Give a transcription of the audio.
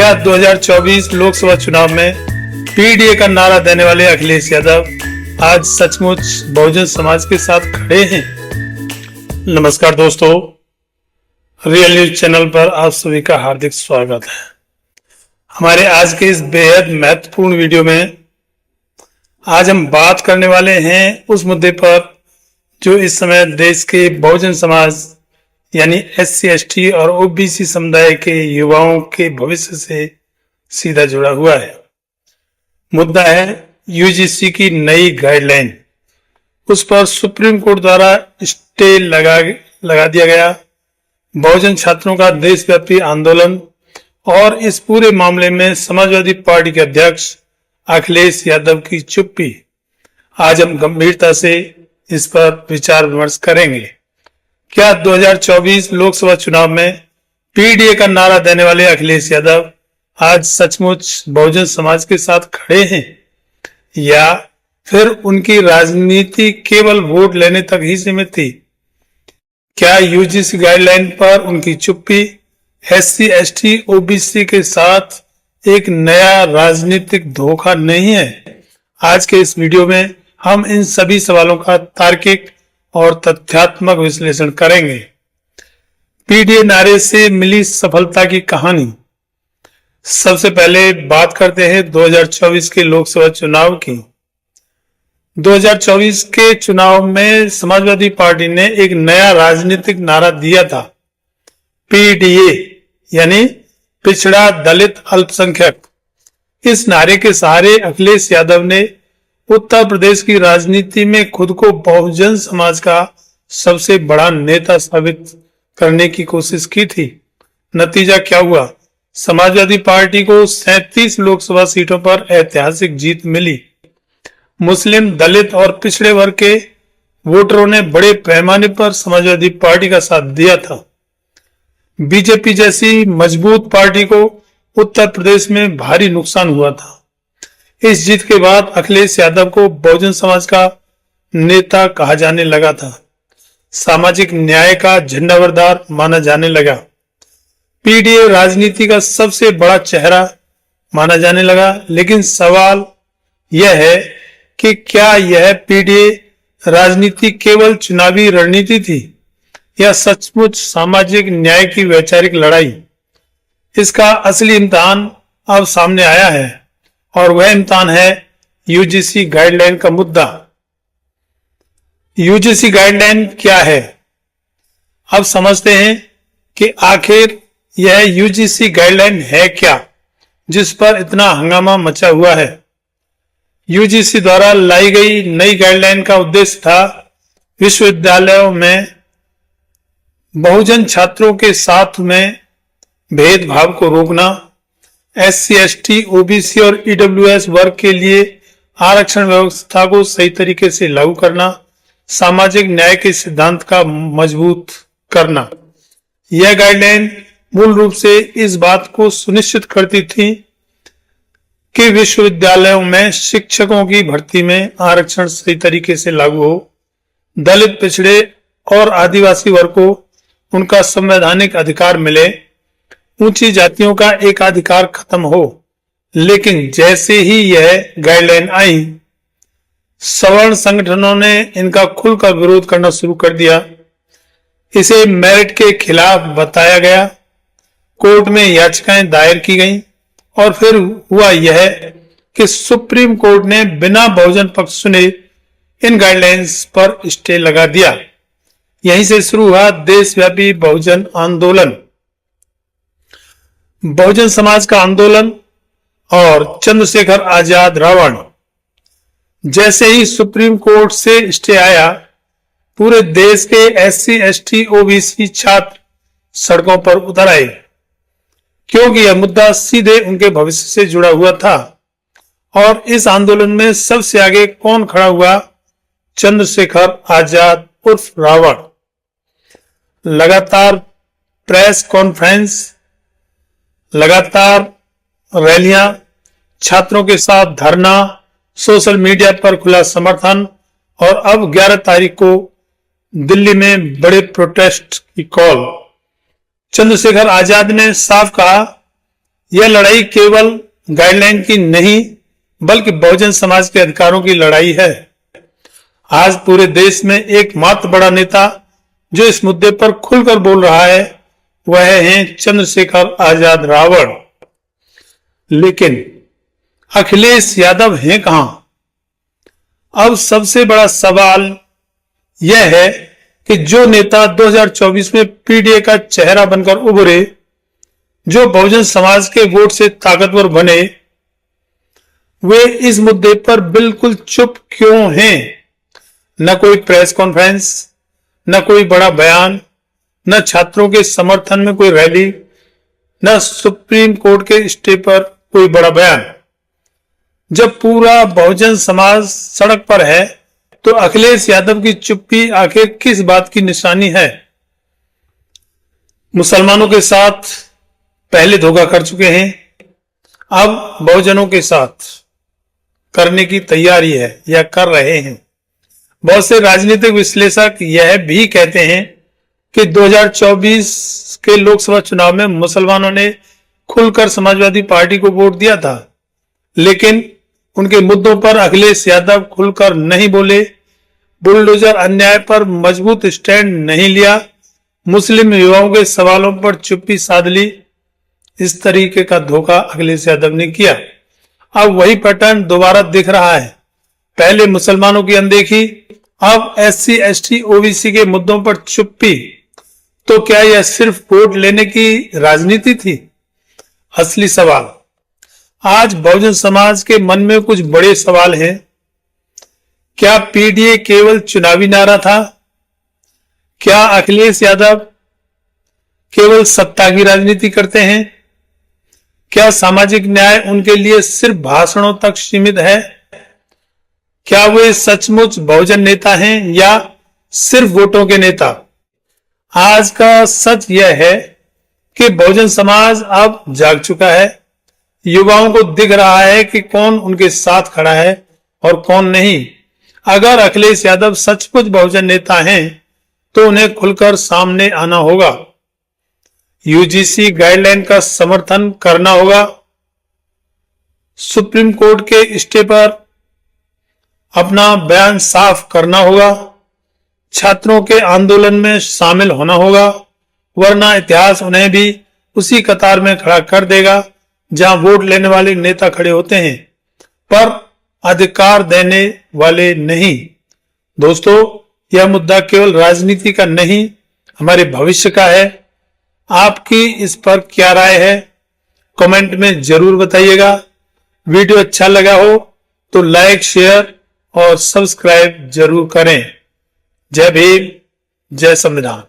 क्या 2024 लोकसभा चुनाव में पीडीए का नारा देने वाले अखिलेश यादव आज सचमुच बहुजन समाज के साथ खड़े हैं? नमस्कार दोस्तों, रियल न्यूज चैनल पर आप सभी का हार्दिक स्वागत है। हमारे आज के इस बेहद महत्वपूर्ण वीडियो में आज हम बात करने वाले हैं उस मुद्दे पर जो इस समय देश के बहुजन समाज यानी SC, ST और OBC समुदाय के युवाओं के भविष्य से सीधा जुड़ा हुआ है। मुद्दा है UGC की नई गाइडलाइन। उस पर सुप्रीम कोर्ट द्वारा स्टे लगा दिया गया। बहुजन छात्रों का देशव्यापी आंदोलन और इस पूरे मामले में समाजवादी पार्टी के अध्यक्ष अखिलेश यादव की चुप्पी। आज हम गंभीरता से इस पर विचार विमर्श करेंगे। क्या 2024 लोकसभा चुनाव में पीडीए का नारा देने वाले अखिलेश यादव आज सचमुच बहुजन समाज के साथ खड़े हैं, या फिर उनकी राजनीति केवल वोट लेने तक ही सीमित थी? क्या UGC गाइडलाइन पर उनकी चुप्पी SC, ST, OBC के साथ एक नया राजनीतिक धोखा नहीं है? आज के इस वीडियो में हम इन सभी सवालों का तार्किक और तथ्यात्मक विश्लेषण करेंगे। पीडीए नारे से मिली सफलता की कहानी। सबसे पहले बात करते हैं 2024 के लोकसभा चुनाव की। 2024 के चुनाव में समाजवादी पार्टी ने एक नया राजनीतिक नारा दिया था, पीडीए यानी पिछड़ा दलित अल्पसंख्यक। इस नारे के सहारे अखिलेश यादव ने उत्तर प्रदेश की राजनीति में खुद को बहुजन समाज का सबसे बड़ा नेता साबित करने की कोशिश की थी। नतीजा क्या हुआ? समाजवादी पार्टी को 37 लोकसभा सीटों पर ऐतिहासिक जीत मिली। मुस्लिम, दलित और पिछड़े वर्ग के वोटरों ने बड़े पैमाने पर समाजवादी पार्टी का साथ दिया था। बीजेपी जैसी मजबूत पार्टी को उत्तर प्रदेश में भारी नुकसान हुआ था। इस जीत के बाद अखिलेश यादव को बहुजन समाज का नेता कहा जाने लगा था। सामाजिक न्याय का झंडाबरदार माना जाने लगा। पीडीए राजनीति का सबसे बड़ा चेहरा माना जाने लगा। लेकिन सवाल यह है कि क्या यह पीडीए राजनीति केवल चुनावी रणनीति थी या सचमुच सामाजिक न्याय की वैचारिक लड़ाई? इसका असली इम्तिहान अब सामने आया है और वह इम्तिहान है UGC गाइडलाइन का मुद्दा। UGC गाइडलाइन क्या है? अब समझते हैं कि आखिर यह UGC गाइडलाइन है क्या, जिस पर इतना हंगामा मचा हुआ है। UGC द्वारा लाई गई नई गाइडलाइन का उद्देश्य था विश्वविद्यालयों में बहुजन छात्रों के साथ में भेदभाव को रोकना, SC, ST, OBC और EWS वर्ग के लिए आरक्षण व्यवस्था को सही तरीके से लागू करना, सामाजिक न्याय के सिद्धांत का मजबूत करना। यह गाइडलाइन मूल रूप से इस बात को सुनिश्चित करती थी कि विश्वविद्यालयों में शिक्षकों की भर्ती में आरक्षण सही तरीके से लागू हो, दलित, पिछड़े और आदिवासी वर्ग को उनका संवैधानिक अधिकार मिले, ऊंची जातियों का एकाधिकार खत्म हो। लेकिन जैसे ही यह गाइडलाइन आई, सवर्ण संगठनों ने इनका खुलकर विरोध करना शुरू कर दिया। इसे मेरिट के खिलाफ बताया गया, कोर्ट में याचिकाएं दायर की गईं और फिर हुआ यह कि सुप्रीम कोर्ट ने बिना बहुजन पक्ष सुने इन गाइडलाइंस पर स्टे लगा दिया। यहीं से शुरू हुआ देशव्यापी बहुजन आंदोलन। बहुजन समाज का आंदोलन और चंद्रशेखर आजाद रावण। जैसे ही सुप्रीम कोर्ट से स्टे आया, पूरे देश के SC, ST, OBC छात्र सड़कों पर उतर आए, क्योंकि यह मुद्दा सीधे उनके भविष्य से जुड़ा हुआ था। और इस आंदोलन में सबसे आगे कौन खड़ा हुआ? चंद्रशेखर आजाद उर्फ रावण। लगातार प्रेस कॉन्फ्रेंस, लगातार रैलियां, छात्रों के साथ धरना, सोशल मीडिया पर खुला समर्थन और अब 11 तारीख को दिल्ली में बड़े प्रोटेस्ट की कॉल। चंद्रशेखर आजाद ने साफ कहा, यह लड़ाई केवल गाइडलाइन की नहीं बल्कि बहुजन समाज के अधिकारों की लड़ाई है। आज पूरे देश में एकमात्र बड़ा नेता जो इस मुद्दे पर खुलकर बोल रहा है वह है चंद्रशेखर आजाद रावण। लेकिन अखिलेश यादव हैं कहां? अब सबसे बड़ा सवाल यह है कि जो नेता 2024 में पीडीए का चेहरा बनकर उभरे, जो बहुजन समाज के वोट से ताकतवर बने, वे इस मुद्दे पर बिल्कुल चुप क्यों हैं? न कोई प्रेस कॉन्फ्रेंस, न कोई बड़ा बयान, न छात्रों के समर्थन में कोई रैली, न सुप्रीम कोर्ट के स्टे पर कोई बड़ा बयान। जब पूरा बहुजन समाज सड़क पर है तो अखिलेश यादव की चुप्पी आखिर किस बात की निशानी है? मुसलमानों के साथ पहले धोखा कर चुके हैं, अब बहुजनों के साथ करने की तैयारी है या कर रहे हैं। बहुत से राजनीतिक विश्लेषक यह भी कहते हैं कि 2024 के लोकसभा चुनाव में मुसलमानों ने खुलकर समाजवादी पार्टी को वोट दिया था, लेकिन उनके मुद्दों पर अखिलेश यादव खुलकर नहीं बोले, बुलडोजर अन्याय पर मजबूत स्टैंड नहीं लिया, मुस्लिम युवाओं के सवालों पर चुप्पी साध ली। इस तरीके का धोखा अखिलेश यादव ने किया। अब वही पैटर्न दोबारा दिख रहा है। पहले मुसलमानों की अनदेखी, अब एससी एसटी ओबीसी के मुद्दों पर चुप्पी। तो क्या यह सिर्फ वोट लेने की राजनीति थी? असली सवाल, आज बहुजन समाज के मन में कुछ बड़े सवाल हैं। क्या पीडीए केवल चुनावी नारा था? क्या अखिलेश यादव केवल सत्ता की राजनीति करते हैं? क्या सामाजिक न्याय उनके लिए सिर्फ भाषणों तक सीमित है? क्या वे सचमुच बहुजन नेता हैं या सिर्फ वोटों के नेता? आज का सच यह है कि बहुजन समाज अब जाग चुका है। युवाओं को दिख रहा है कि कौन उनके साथ खड़ा है और कौन नहीं। अगर अखिलेश यादव सचमुच बहुजन नेता हैं तो उन्हें खुलकर सामने आना होगा, यूजीसी गाइडलाइन का समर्थन करना होगा, सुप्रीम कोर्ट के स्टे पर अपना बयान साफ करना होगा, छात्रों के आंदोलन में शामिल होना होगा, वरना इतिहास उन्हें भी उसी कतार में खड़ा कर देगा जहां वोट लेने वाले नेता खड़े होते हैं पर अधिकार देने वाले नहीं। दोस्तों, यह मुद्दा केवल राजनीति का नहीं, हमारे भविष्य का है। आपकी इस पर क्या राय है? कमेंट में जरूर बताइएगा। वीडियो अच्छा लगा हो तो लाइक, शेयर और सब्सक्राइब जरूर करें। जय भीम, जय संविधान।